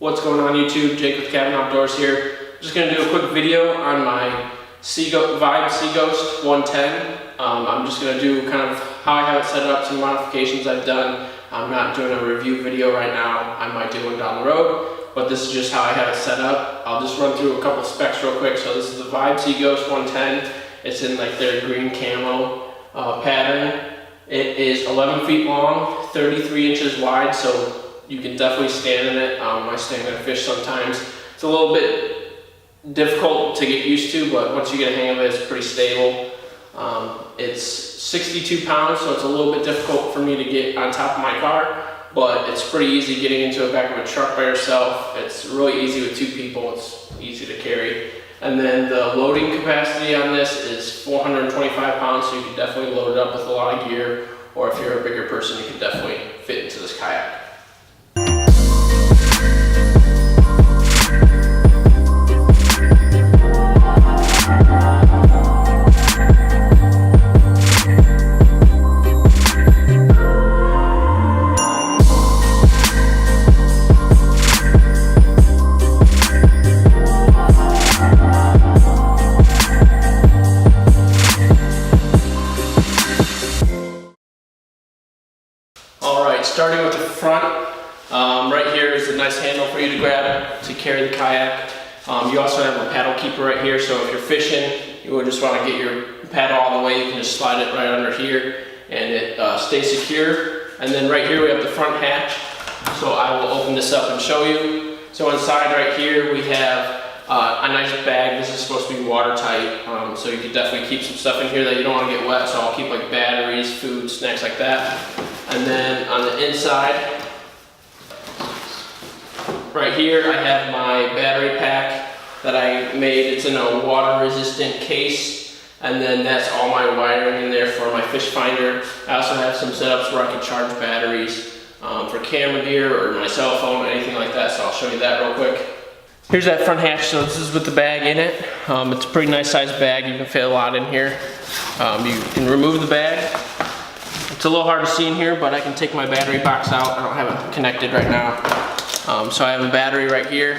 What's going on YouTube? Jake with Cabin Outdoors here. Just going to do a quick video on my Vibe Seaghost 110. I'm just going to do kind of how I have it set up, some modifications I've done. I'm not doing a review video right now. I might do one down the road, but this is just how I have it set up. I'll just run through a couple specs real quick. So this is the Vibe Seaghost 110. It's in like their green camo pattern. It is 11 feet long, 33 inches wide, so you can definitely stand in it. I stand in a fish sometimes. It's a little bit difficult to get used to, but once you get a hang of it, it's pretty stable. It's 62 pounds, so it's a little bit difficult for me to get on top of my car, but it's pretty easy getting into the back of a truck by yourself. It's really easy with two people. It's easy to carry. And then the loading capacity on this is 425 pounds, so you can definitely load it up with a lot of gear, or if you're a bigger person, you can definitely fit into this kayak. Starting with the front, right here is a nice handle for you to grab to carry the kayak. You also have a paddle keeper right here, so if you're fishing, you would just want to get your paddle all the way, you can just slide it right under here and it stays secure. And then right here we have the front hatch, so I will open this up and show you. So inside right here we have a nice bag. This is supposed to be watertight, so you could definitely keep some stuff in here that you don't want to get wet, so I'll keep like batteries, food, snacks like that. And then on the inside, right here, I have my battery pack that I made. It's in a water-resistant case, and then that's all my wiring in there for my fish finder. I also have some setups where I can charge batteries for camera gear or my cell phone, anything like that, so I'll show you that real quick. Here's that front hatch, so this is with the bag in it. It's a pretty nice sized bag, you can fit a lot in here. You can remove the bag. It's a little hard to see in here, but I can take my battery box out. I don't have it connected right now. So I have a battery right here.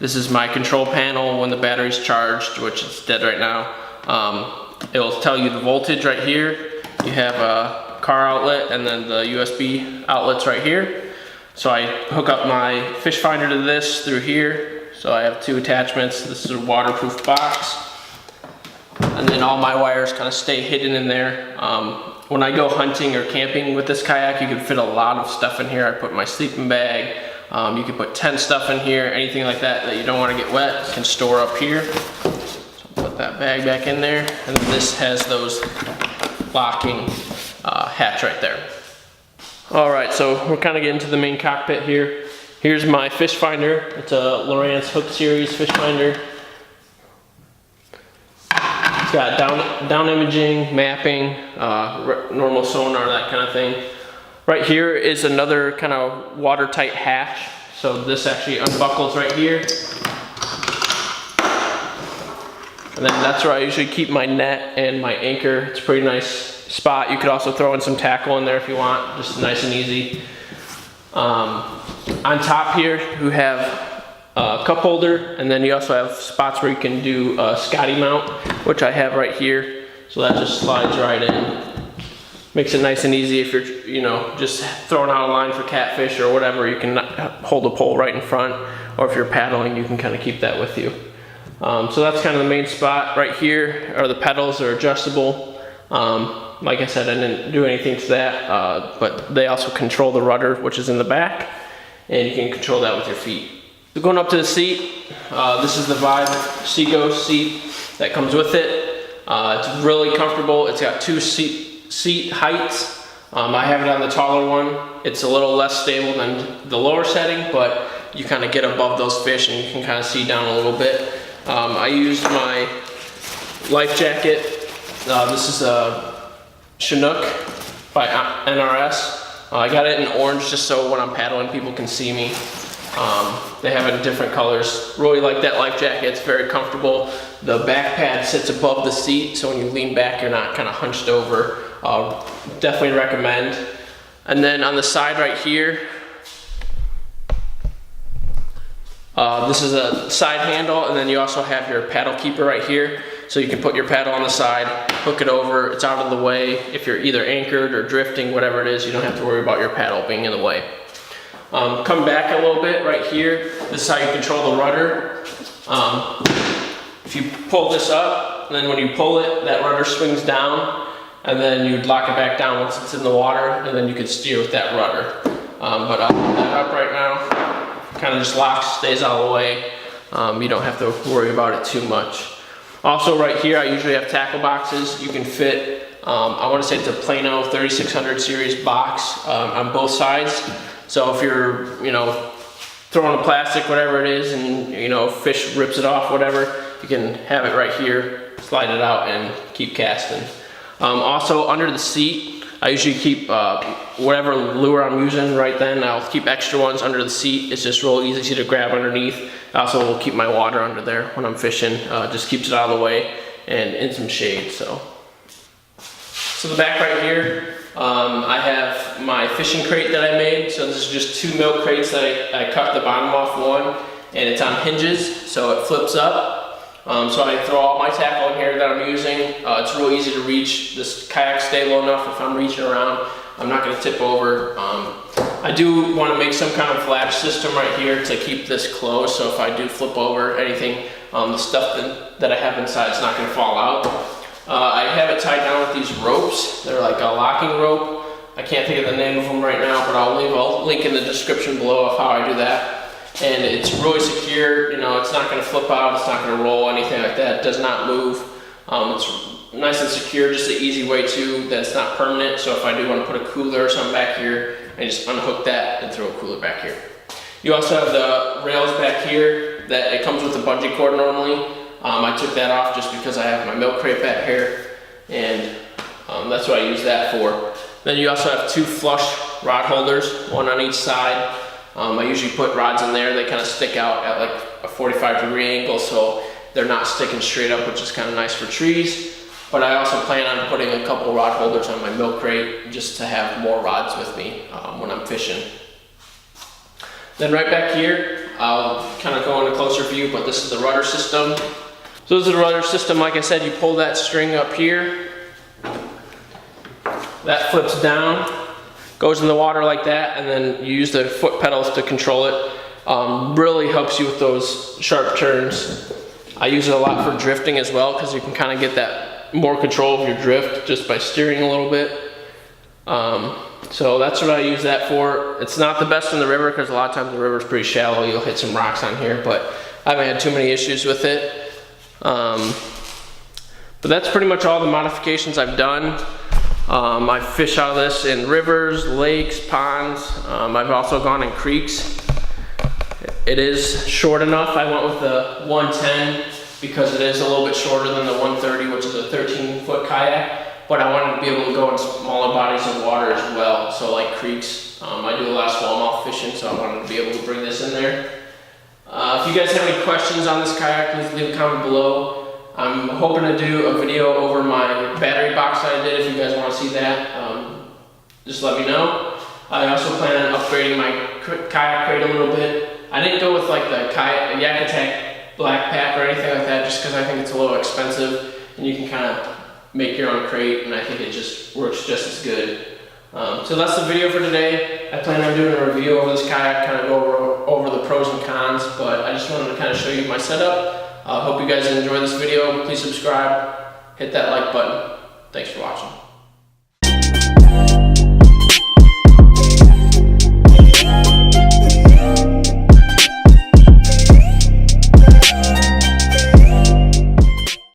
This is my control panel when the battery's charged, which is dead right now. It will tell you the voltage right here. You have a car outlet and then the USB outlets right here. So I hook up my fish finder to this through here. So I have two attachments. This is a waterproof box. And then all my wires kind of stay hidden in there. When I go hunting or camping with this kayak, you can fit a lot of stuff in here. I put my sleeping bag. You can put tent stuff in here, anything like that that you don't want to get wet, you can store up here. So I'll put that bag back in there. And then this has those locking hatch right there. All right, so we're kind of getting to the main cockpit here. Here's my fish finder. It's a Lowrance Hook Series fish finder. It's got down imaging, mapping, normal sonar, that kind of thing. Right here is another kind of watertight hatch. So this actually unbuckles right here. And then that's where I usually keep my net and my anchor. It's a pretty nice spot. You could also throw in some tackle in there if you want, just nice and easy. On top here, you have a cup holder, and then you also have spots where you can do a Scotty mount, which I have right here. So that just slides right in. Makes it nice and easy if you're, just throwing out a line for catfish or whatever. You can hold a pole right in front, or if you're paddling, you can kind of keep that with you. So that's kind of the main spot. Right here are the pedals, are adjustable. Like I said, I didn't do anything to that, but they also control the rudder, which is in the back, and you can control that with your feet. So going up to the seat, this is the Vibe Seaghost seat that comes with it. It's really comfortable. It's got two seat heights. I have it on the taller one. It's a little less stable than the lower setting, but you kind of get above those fish and you can kind of see down a little bit. I used my Lifejacket. This is a Chinook by NRS. I got it in orange just so when I'm paddling people can see me. They have it in different colors. Really like that Lifejacket. It's very comfortable. The back pad sits above the seat, so when you lean back, you're not kind of hunched over. Definitely recommend. And then on the side right here, This is a side handle, and then you also have your paddle keeper right here. So you can put your paddle on the side, hook it over, it's out of the way. If you're either anchored or drifting, whatever it is, you don't have to worry about your paddle being in the way. Come back a little bit right here. This is how you control the rudder. If you pull this up, then when you pull it, that rudder swings down, and then you'd lock it back down once it's in the water, and then you could steer with that rudder. But I'll put that up right now. Kind of just locks, stays out of the way. You don't have to worry about it too much. Also right here, I usually have tackle boxes. You can fit, I want to say it's a Plano 3600 series box on both sides. So if you're, you know, throwing a plastic, whatever it is, and, you know, fish rips it off, whatever, you can have it right here, slide it out, and keep casting. Also under the seat, I usually keep whatever lure I'm using right then. I'll keep extra ones under the seat. It's just real easy to grab underneath. I also will keep my water under there when I'm fishing. Just keeps it out of the way and in some shade. So the back right here, I have my fishing crate that I made. So this is just 2 milk crates that I cut the bottom off one, and it's on hinges, so it flips up. So I throw all my tackle in here that I'm using. It's real easy to reach. This kayak stay low enough if I'm reaching around. I'm not going to tip over. I do want to make some kind of latch system right here to keep this closed, so if I do flip over anything, the stuff that I have inside is not going to fall out. I have it tied down with these ropes. They're like a locking rope. I can't think of the name of them right now, but I'll leave a link in the description below of how I do that. And it's really secure, you know, it's not going to flip out, it's not going to roll, anything like that. It does not move. It's nice and secure, just an easy way too, that it's not permanent. So if I do want to put a cooler or something back here, I just unhook that and throw a cooler back here. You also have the rails back here that it comes with a bungee cord normally. I took that off just because I have my milk crate back here, and that's what I use that for. Then you also have 2 flush rod holders, one on each side. I usually put rods in there. They kind of stick out at like a 45-degree angle, so they're not sticking straight up, which is kind of nice for trees. But I also plan on putting a couple rod holders on my milk crate just to have more rods with me when I'm fishing. Then right back here, I'll kind of go into closer view, but this is the rudder system. So this is the rudder system. Like I said, you pull that string up here. That flips down, goes in the water like that, and then you use the foot pedals to control it. Really helps you with those sharp turns. I use it a lot for drifting as well, because you can kind of get that more control of your drift just by steering a little bit. So that's what I use that for. It's not the best in the river, because a lot of times the river is pretty shallow. You'll hit some rocks on here, but I haven't had too many issues with it. But that's pretty much all the modifications I've done. I fish out of this in rivers, lakes, ponds. I've also gone in creeks. It is short enough. I went with the 110 because it is a little bit shorter than the 130, which is a 13-foot kayak. But I wanted to be able to go in smaller bodies of water as well. So like creeks, I do a lot of smallmouth fishing, so I wanted to be able to bring this in there. If you guys have any questions on this kayak, please leave a comment below. I'm hoping to do a video over my battery box that I did. If you guys want to see that, just let me know. I also plan on upgrading my kayak crate a little bit. I didn't go with like the Kayak Attack black pack or anything like that, just because I think it's a little expensive, and you can kind of make your own crate, and I think it just works just as good. So that's the video for today. I plan on doing a review over this kayak, kind of go over the pros and cons, but I just wanted to kind of show you my setup. I hope you guys enjoy this video. Please subscribe, hit that like button. Thanks for watching.